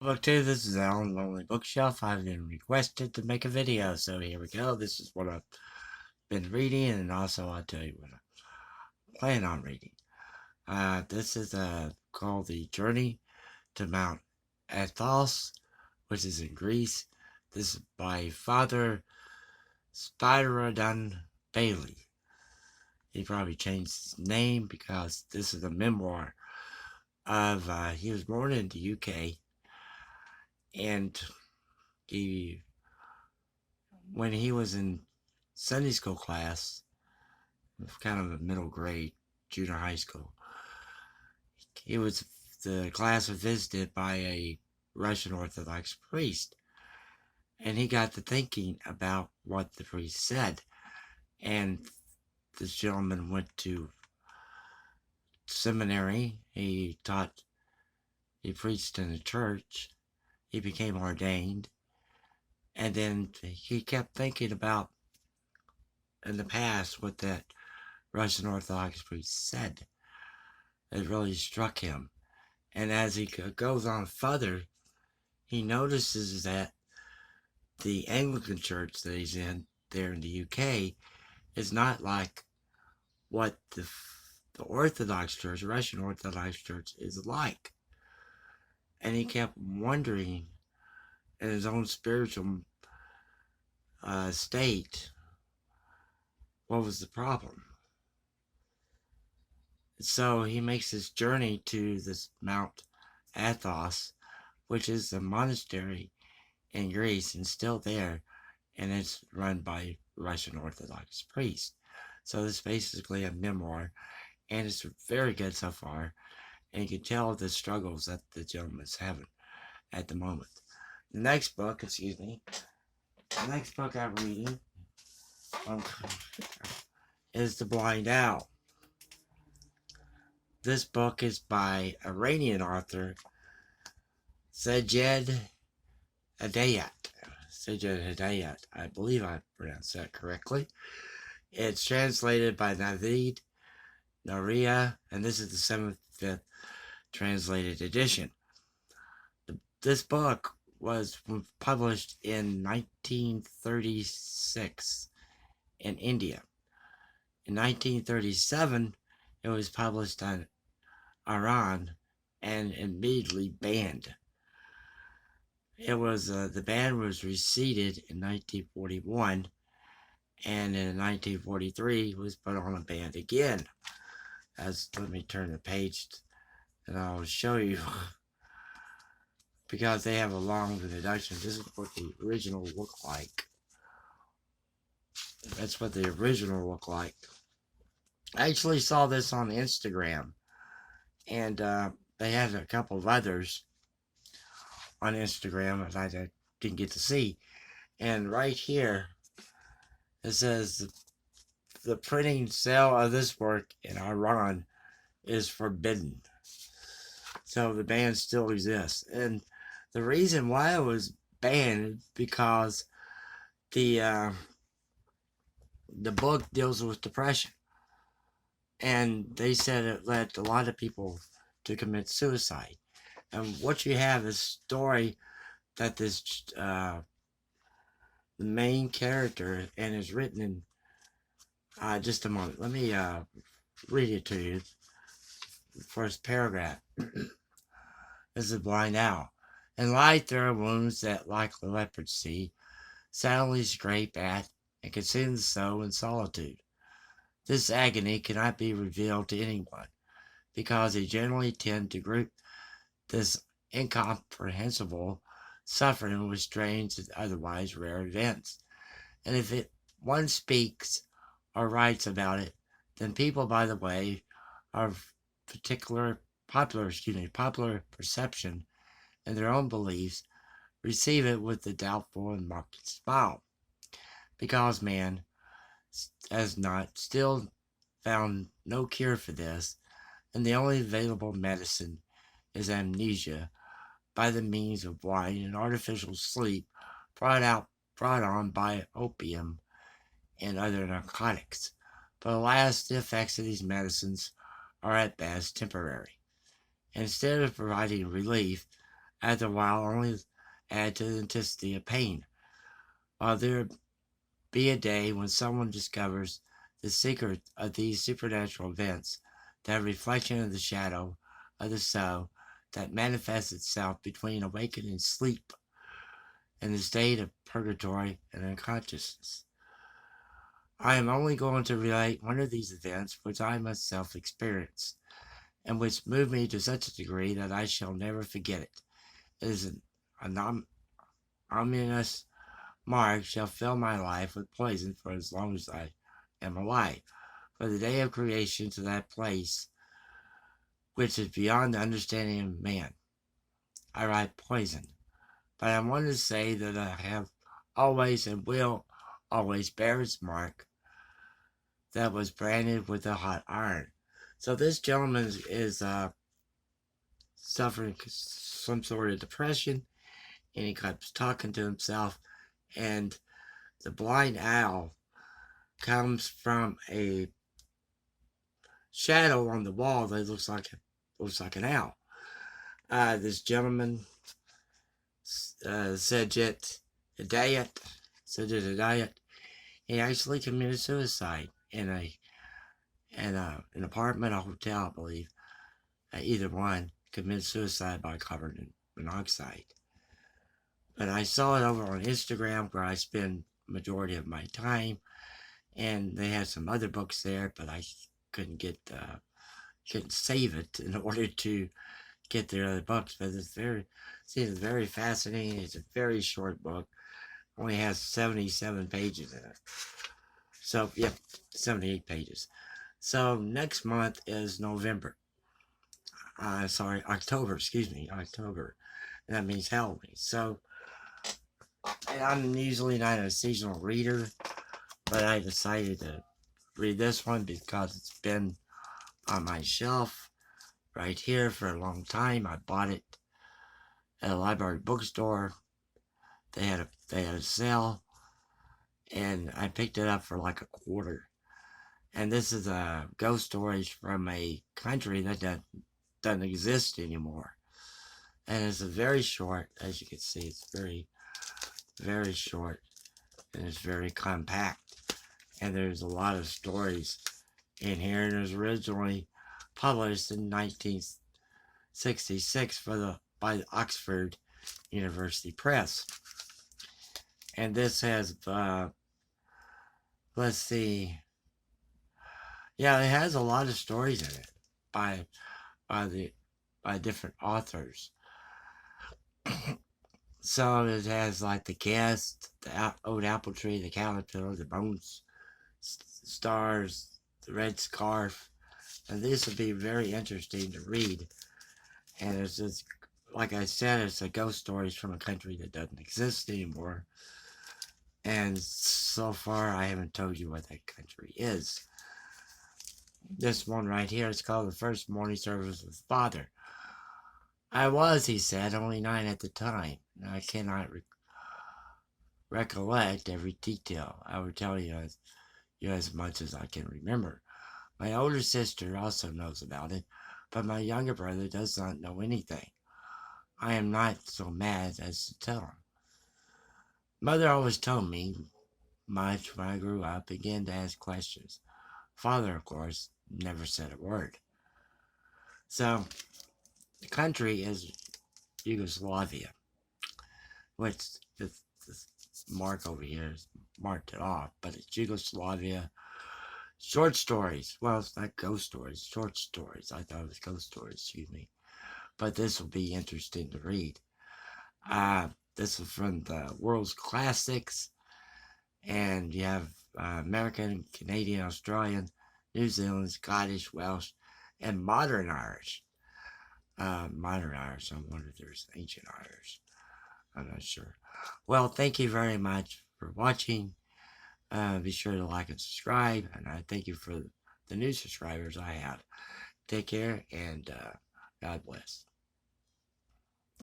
Book 2, this is Alan Lonely Bookshelf. I've been requested to make a video, so here we go. This is what I've been reading, and also I'll tell you what I plan on reading. This is called The Journey to Mount Athos, which is in Greece. This is by Father Spiridon Bailey. He probably changed his name because this is a memoir of, he was born in the UK, and he when he was in Sunday school class, kind of a middle grade, junior high school, the class was visited by a Russian Orthodox priest, and he got to thinking about what the priest said, and this gentleman went to seminary. He preached in a church. He became ordained, and then he kept thinking about in the past what that Russian Orthodox priest said. It really struck him. And as he goes on further, he notices that the Anglican church that he's in there in the UK is not like what the Orthodox church, Russian Orthodox church, is like. And he kept wondering in his own spiritual state what was the problem. So he makes this journey to this Mount Athos, which is a monastery in Greece and still there, and it's run by Russian Orthodox priests. So this is basically a memoir, and it's very good so far, and you can tell the struggles that the gentleman's having at the moment. The next book, the next book I'm reading is The Blind Owl. This book is by Iranian author Sajed Hedayat. Sajed Hedayat. I believe I pronounced that correctly. It's translated by Navid Naria, and this is the 75th translated edition. This book was published in 1936 in India. In 1937, it was published in Iran and immediately banned. It was the ban was receded in 1941, and in 1943 was put on a ban again. Let me turn the page, and I'll show you because they have a long introduction. This is what the original looked like. That's what the original looked like. I actually saw this on Instagram, and they had a couple of others on Instagram that I didn't get to see. And right here, it says the printing sale of this work in Iran is forbidden. So the ban still exists. And the reason why it was banned because the book deals with depression. And they said it led a lot of people to commit suicide. And what you have is a story that the main character, and is written in just a moment. Let me read it to you. The first paragraph. This is a blind owl. In life there are wounds that, like the leprosy, silently scrape at and consume the soul in solitude. This agony cannot be revealed to anyone, because they generally tend to group this incomprehensible suffering with strange and otherwise rare events. And if one speaks or writes about it, then people, by the way, of popular perception and their own beliefs, receive it with a doubtful and mocking smile, because man has not still found no cure for this, and the only available medicine is amnesia by the means of wine and artificial sleep brought on by opium and other narcotics. But alas, the effects of these medicines are at best temporary. Instead of providing relief, After a while, only add to the intensity of pain. While there be a day when someone discovers the secret of these supernatural events, that reflection of the shadow of the soul that manifests itself between awakening sleep and the state of purgatory and unconsciousness. I am only going to relate one of these events which I myself experienced, and which moved me to such a degree that I shall never forget it. It is an ominous mark shall fill my life with poison for as long as I am alive. For the day of creation to that place which is beyond the understanding of man. I write poison, but I want to say that I have always and will always bear its mark that was branded with a hot iron. So this gentleman is suffering some sort of depression, and he keeps talking to himself, and the blind owl comes from a shadow on the wall that looks like an owl. This gentleman said a diet, said it a diet. He actually committed suicide in an apartment, a hotel, I believe. Either one committed suicide by carbon monoxide. But I saw it over on Instagram where I spend majority of my time, and they had some other books there, but I couldn't couldn't save it in order to get their other books. But it's very fascinating. It's a very short book. Only has 77 pages in it. So, yep, 78 pages. So, next month is November. October, excuse me, October. And that means Halloween. So, I'm usually not a seasonal reader, but I decided to read this one because it's been on my shelf right here for a long time. I bought it at a library bookstore. They had a sale, and I picked it up for like a quarter. And this is a ghost stories from a country that doesn't exist anymore. And it's a very short, as you can see, it's very, very short, and it's very compact. And there's a lot of stories in here, and it was originally published in 1966 by the Oxford University Press. And this has, let's see, yeah, it has a lot of stories in it by the by different authors. So it has like the guest, the old apple tree, the caterpillar, the bones, stars, the red scarf, and this would be very interesting to read. And it's just, like I said, it's a ghost stories from a country that doesn't exist anymore. And so far, I haven't told you what that country is. This one right here is called The First Morning Service with Father. I was, he said, only 9 at the time. I cannot recollect every detail. I will tell you as much as I can remember. My older sister also knows about it, but my younger brother does not know anything. I am not so mad as to tell him. Mother always told me much when I grew up, began to ask questions. Father, of course, never said a word. So, the country is Yugoslavia, which this mark over here is marked it off, but it's Yugoslavia. Short stories. Well, it's not ghost stories, short stories. I thought it was ghost stories, excuse me. But this will be interesting to read. This is from the World's Classics, and you have American, Canadian, Australian, New Zealand, Scottish, Welsh, and modern Irish. Modern Irish, I wonder if there's ancient Irish. I'm not sure. Well, thank you very much for watching. Be sure to like and subscribe, and I thank you for the new subscribers I have. Take care, and God bless.